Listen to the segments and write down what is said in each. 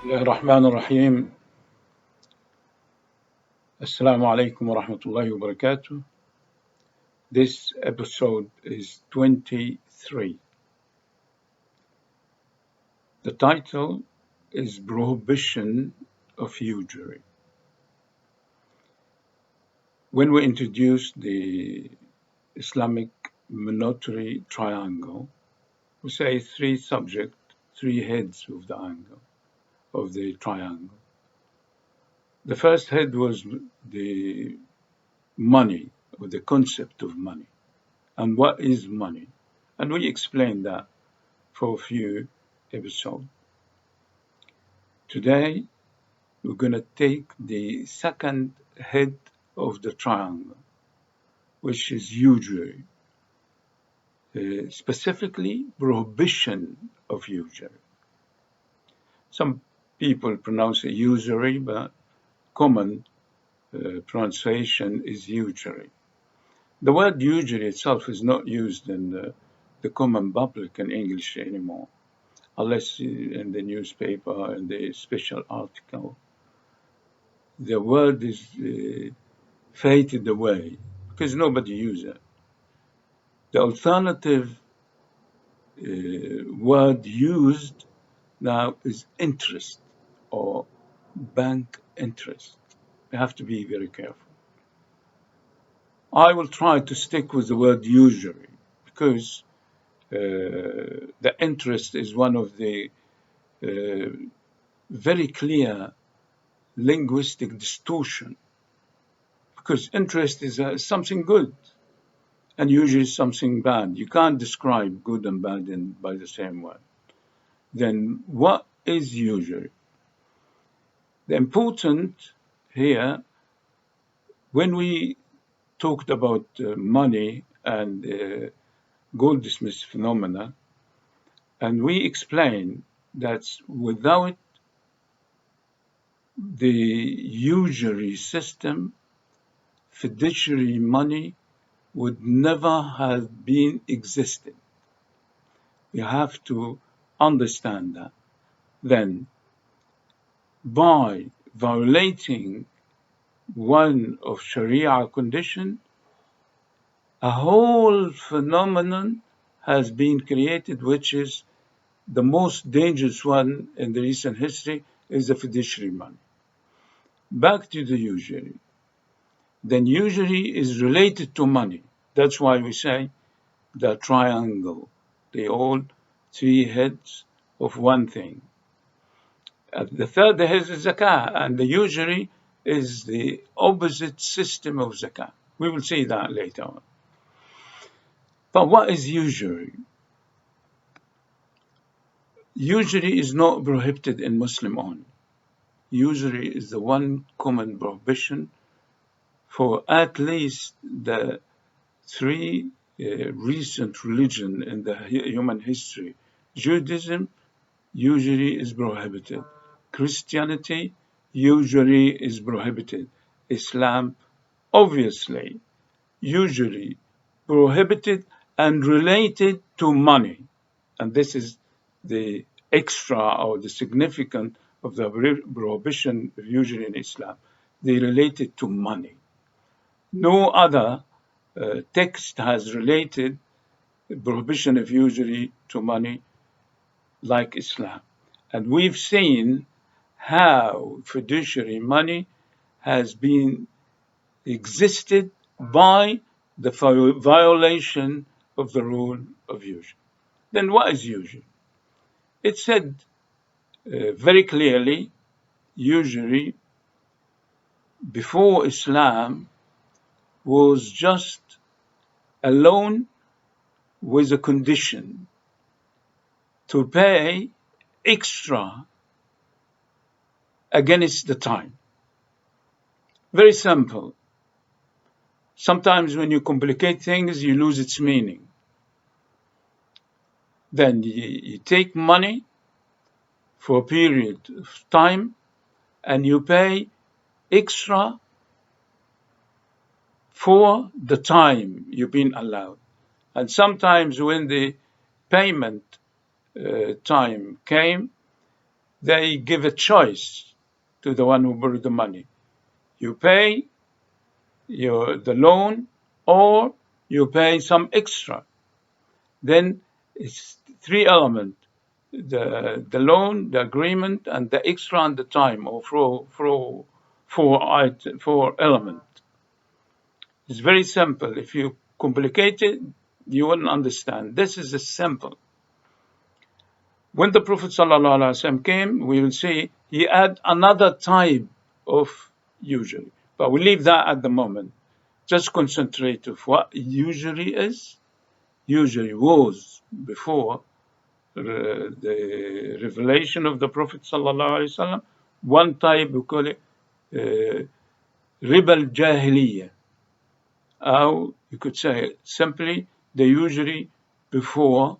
الله الرحمن الرحيم. Assalamu alaikum wa rahmatullahi wa barakatuh. This episode is 23. The title is Prohibition of Usury. When we introduced the Islamic monetary triangle, we say three subjects, three heads of the triangle. The first head was the money, or the concept of money, and what is money. And we explained that for a few episodes. Today, we're going to take the second head of the triangle, which is usury, specifically prohibition of usury. Some people pronounce it usury, but common pronunciation is usury. The word usury itself is not used in the common public in English anymore, unless in the newspaper and the special article. The word is faded away because nobody uses it. The alternative word used now is interest or bank interest. You have to be very careful. I will try to stick with the word usury because the interest is one of the very clear linguistic distortion, because interest is something good and usually something bad. You can't describe good and bad by the same word. Then what is usury? The important here, when we talked about money and Goldsmith's phenomena, and we explained that without the usury system, fiduciary money would never have been existed. You have to understand that. Then, by violating one of Sharia condition, a whole phenomenon has been created, which is the most dangerous one in the recent history, is the fiduciary money. Back to the usury. Then usury is related to money. That's why we say the triangle, the all three heads of one thing. The third head is zakah, and the usury is the opposite system of zakah. We will see that later on. But what is usury? Usury is not prohibited in Muslim only. Usury is the one common prohibition for at least the three recent religions in the human history. Judaism, usury is prohibited. Christianity, usury is prohibited. Islam, obviously, usury prohibited and related to money. And this is the extra or the significance of the prohibition of usury in Islam. They related to money. No other text has related prohibition of usury to money like Islam. And we've seen how fiduciary money has been existed by the violation of the rule of usury. Then what is usury? It said very clearly, usury before Islam was just a loan with a condition to pay extra against the time. Very simple. Sometimes when you complicate things, you lose its meaning. Then you take money for a period of time and you pay extra for the time you've been allowed. And sometimes when the payment time came, they give a choice to the one who borrowed the money. You pay the loan, or you pay some extra. Then it's three elements: the loan, the agreement, and the extra and the time, or four element. It's very simple. If you complicate it, you wouldn't understand. This is a simple. When the Prophet ﷺ came, we will see he had another type of usury. But we leave that at the moment. Just concentrate on what usury is. Usury was before the revelation of the Prophet ﷺ. One type, we call it riba al-jahiliyyah. Or you could say simply the usury before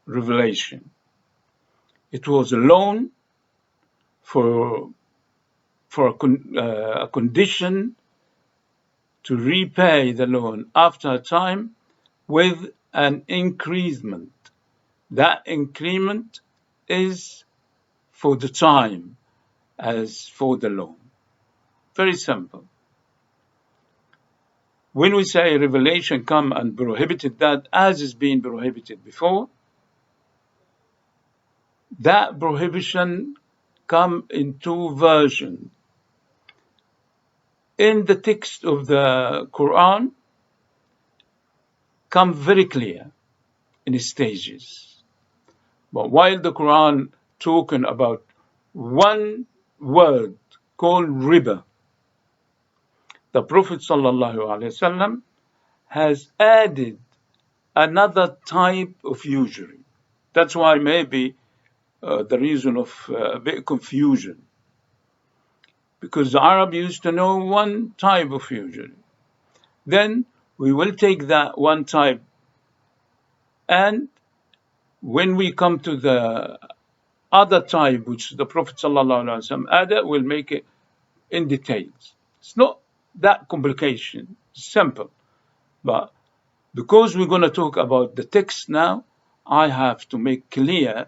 revelation. It was a loan for a condition to repay the loan after a time with an increment. That increment is for the time as for the loan. Very simple. When we say revelation come and prohibited that as is being prohibited before, that prohibition come in two versions. In the text of the Quran, come very clear in stages. But while the Quran talking about one word called riba, the Prophet ﷺ has added another type of usury. That's why maybe the reason of a bit confusion. Because the Arab used to know one type of usury. Then we will take that one type, and when we come to the other type, which the Prophet ﷺ added, we'll make it in details. It's not that complication, it's simple. But because we're going to talk about the text now, I have to make clear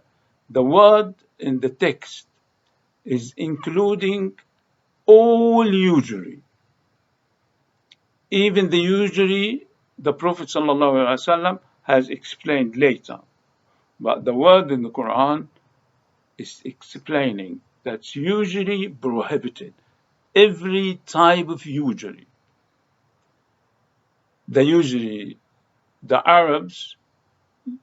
the word in the text is including all usury. Even the usury the Prophet ﷺ has explained later. But the word in the Quran is explaining that's usually prohibited. Every type of usury. The usury the Arabs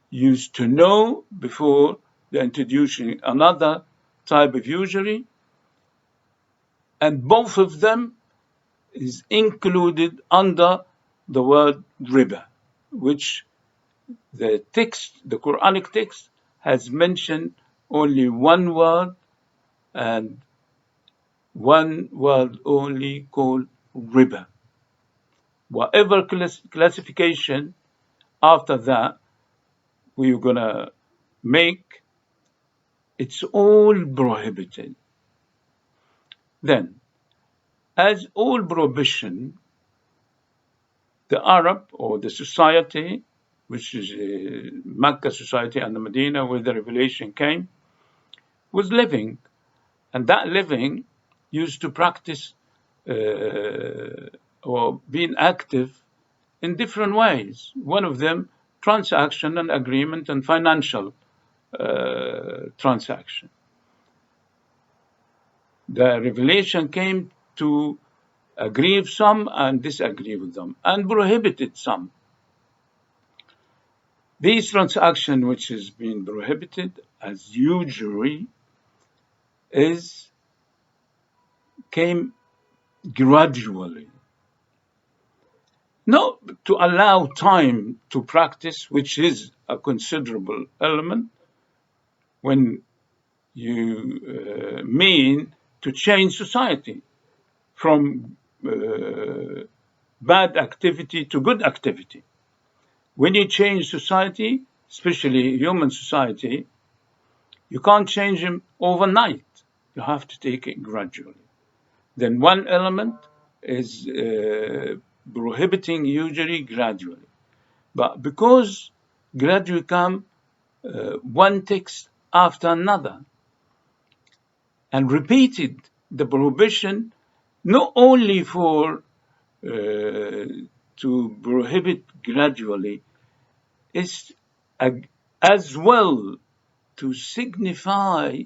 used to know before the introducing another type of usury, and both of them is included under the word riba, which the text, the Quranic text, has mentioned only one word, and one word only called riba. Whatever classification after that we're gonna make, it's all prohibited. Then, as all prohibition, the Arab or the society, which is Mecca society and the Medina where the revelation came, was living. And that living used to practice or being active in different ways. One of them, transaction and agreement and financial transaction. The revelation came to agree with some and disagree with them, and prohibited some. These transactions, which is being prohibited as usury, came gradually. Not to allow time to practice, which is a considerable element when you mean to change society from bad activity to good activity. When you change society, especially human society, you can't change them overnight. You have to take it gradually. Then one element is prohibiting usury gradually. But because gradually come one text after another, and repeated the prohibition not only for to prohibit gradually, is as well to signify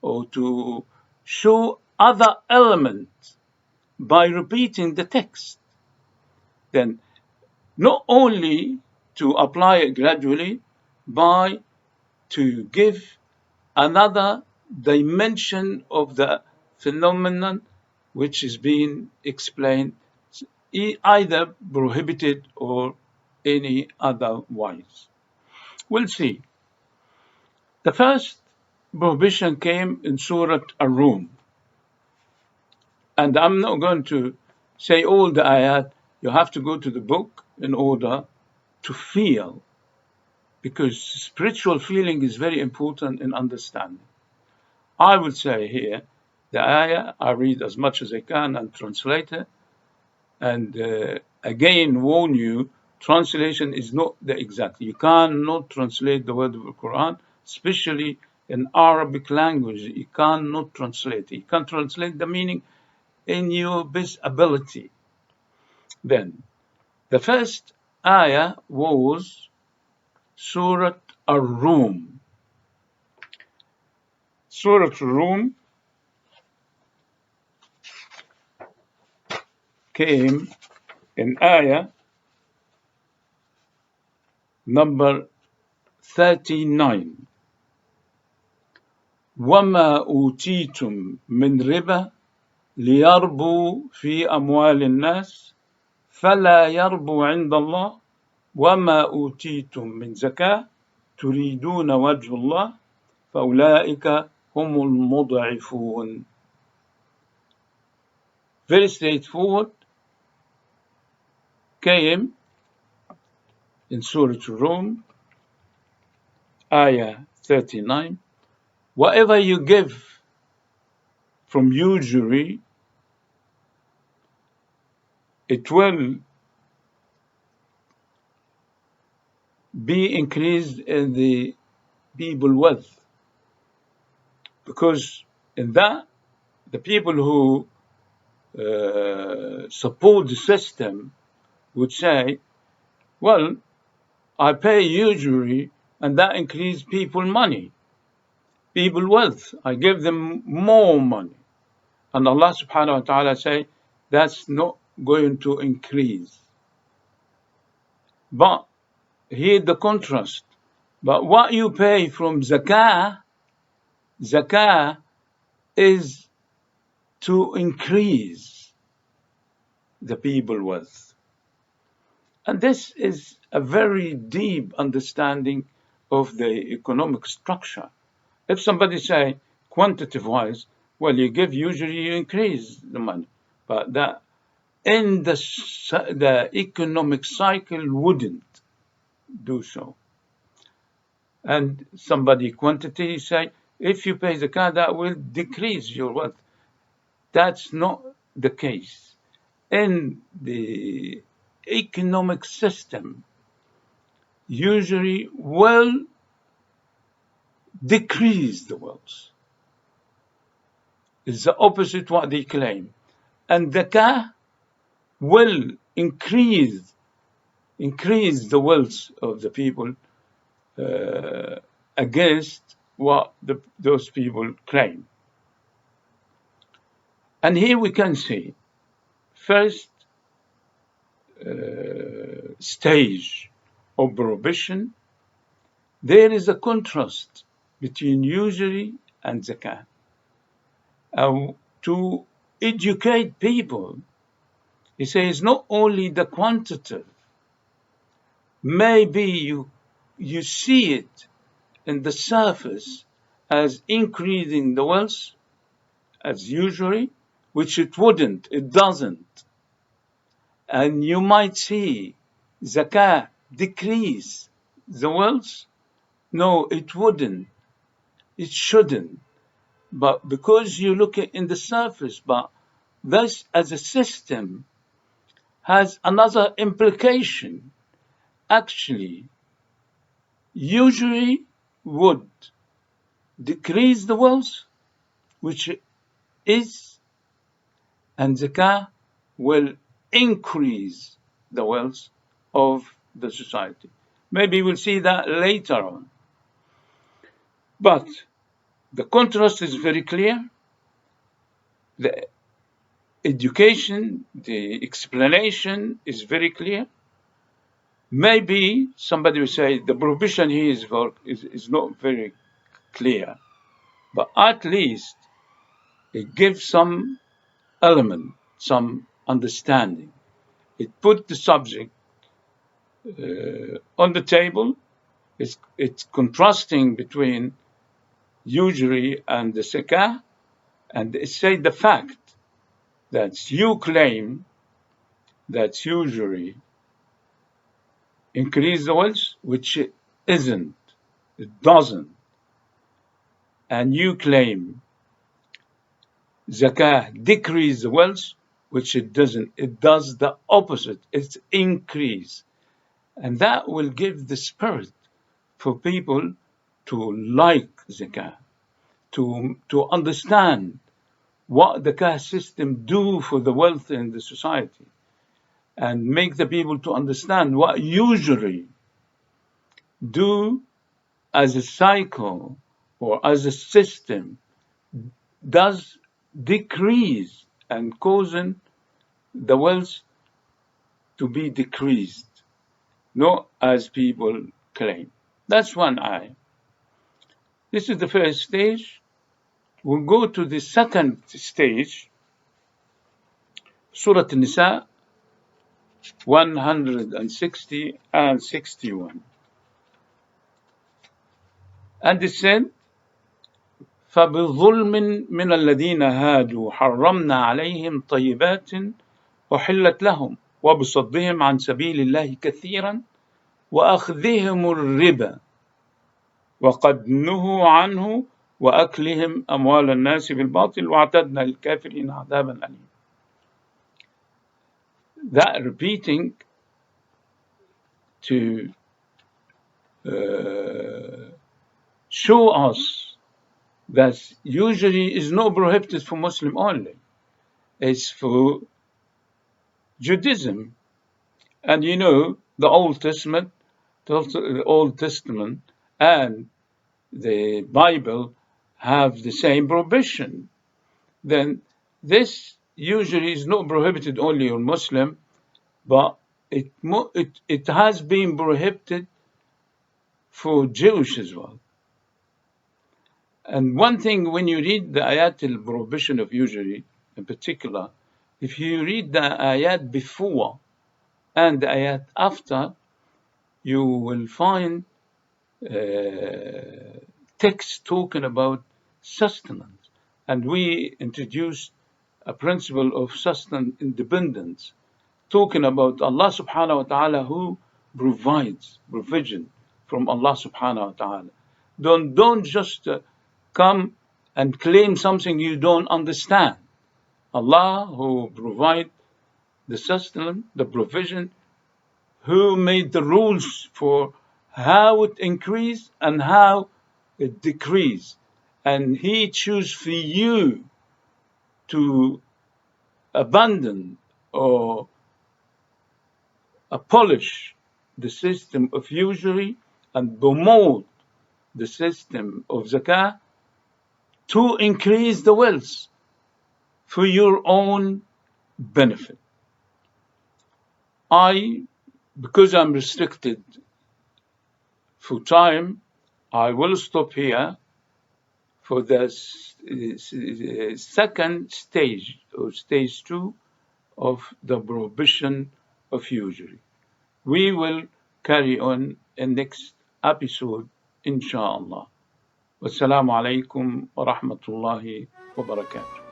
or to show other elements by repeating the text. Then not only to apply it gradually, by to give another dimension of the phenomenon which is being explained, either prohibited or any otherwise. We'll see. The first prohibition came in Surah Ar-Rum. And I'm not going to say all the ayat. You have to go to the book in order to feel, because spiritual feeling is very important in understanding. I would say here, the ayah, I read as much as I can and translate it. And again, warn you, translation is not the exact. You cannot translate the word of the Quran, especially in Arabic language. You cannot translate it. You can translate the meaning in your best ability. Then, the first ayah was Surah Ar-Rum. Surah Ar-Rum came in ayah number 39. وَمَا أُوتِيتُم مِّن رِبًا ليربوا في أموال الناس فلا يربو عند الله وما أوتيتم من زكاة تريدون وجه الله فأولئك هم المضعفون. Very straightforward. Came in Surah Rum, Ayah 39. Whatever you give from usury, it will be increased in the people's wealth. Because in that, the people who support the system would say, well, I pay usury and that increases people's money, people's wealth. I give them more money. And Allah subhanahu wa ta'ala say, that's not going to increase. But here the contrast. But what you pay from zakah is to increase the people's wealth. And this is a very deep understanding of the economic structure. If somebody say, quantitative-wise, well, you give usually, you increase the money. But that in the economic cycle wouldn't do so. And somebody quantity say, if you pay zakah, that will decrease your wealth. That's not the case. In the economic system, usually will decrease the wealth. It's the opposite what they claim. And zakah will increase the wealth of the people against what those people claim. And here we can see first stage of prohibition, there is a contrast between usury and zakah. To educate people, he says not only the quantitative, maybe you see it in the surface as increasing the wealth as usury, which it wouldn't, it doesn't. And you might see zakah decrease the wealth. No, it wouldn't. It shouldn't. But because you look at in the surface, but this as a system has another implication. Actually, usury would decrease the wealth, which is, and zakah will increase the wealth of the society. Maybe we'll see that later on. But the contrast is very clear. The education, the explanation is very clear. Maybe somebody will say the prohibition here is not very clear, but at least it gives some element, some understanding. It put the subject on the table. It's contrasting between usury and the zakah, and it said the fact that you claim that usury increase the wealth, which it isn't, it doesn't, and you claim zakah decrease the wealth, which it doesn't. It does the opposite. It's increase. And that will give the spirit for people to like zakah, to understand what the caste system do for the wealth in the society, and make the people to understand what usury do as a cycle or as a system does decrease and causing the wealth to be decreased, not as people claim. That's one eye. This is the first stage. We'll go to the second stage, Surah An-Nisa 160 and 61. And it said, فَبِظُلْمٍ مِّنَ الَّذِينَ هَادُوا حَرَّمْنَا عَلَيْهِمْ طَيِّبَاتٍ أُحِلَّتْ لَهُمْ وَبِصَدِّهِمْ عَنْ سَبِيلِ اللَّهِ كَثِيرًا وَأَخْذِهِمُ الرِّبَا وَقَدْ نُهُوا عَنْهُ وَأَكْلِهِمْ أَمْوَالَ النَّاسِ بِالْبَاطِلِ وَأَعْتَدْنَا لِلْكَافِرِينَ عَذَابًا أَلِيمًا. That repeating to show us that usury is not prohibited for Muslim only. It's for Judaism. And you know, the Old Testament and the Bible have the same prohibition. Then this usury is not prohibited only on Muslim, but it has been prohibited for Jewish as well. And one thing, when you read the ayat al-prohibition of usury in particular, if you read the ayat before and the ayat after, you will find texts talking about sustenance. And we introduced a principle of sustenance independence, talking about Allah subhanahu wa ta'ala who provides provision from Allah subhanahu wa ta'ala. Don't just come and claim something you don't understand. Allah who provides the sustenance, the provision, who made the rules for how it increase and how it decrease. And He chooses for you to abandon or abolish the system of usury and promote the system of zakah to increase the wealth for your own benefit. Because I'm restricted for time, I will stop here for the second stage, or stage 2, of the prohibition of usury. We will carry on in next episode, inshallah. Wassalamu alaikum wa rahmatullahi wa barakatuh.